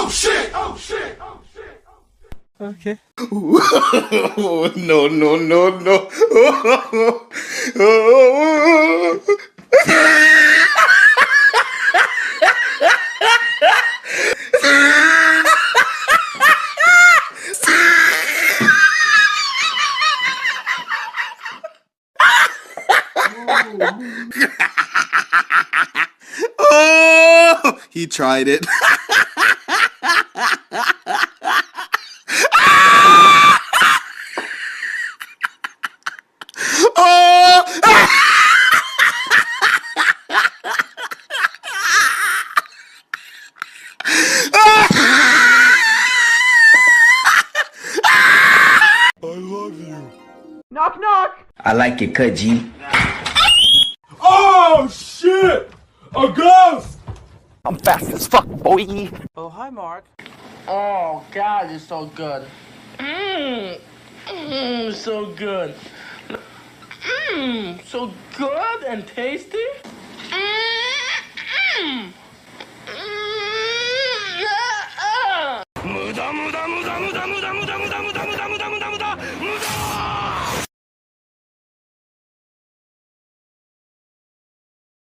Oh shit! Oh shit! Oh shit! Okay. No, no, no, no. Oh, he tried it. Oh! I love you. Knock knock. I like it cut, G. Oh shit! A ghost! I'm fast as fuck, boy. Oh, hi, Mark. Oh, God, it's so good. So good. So good and tasty. Muda, muda, muda, muda, muda.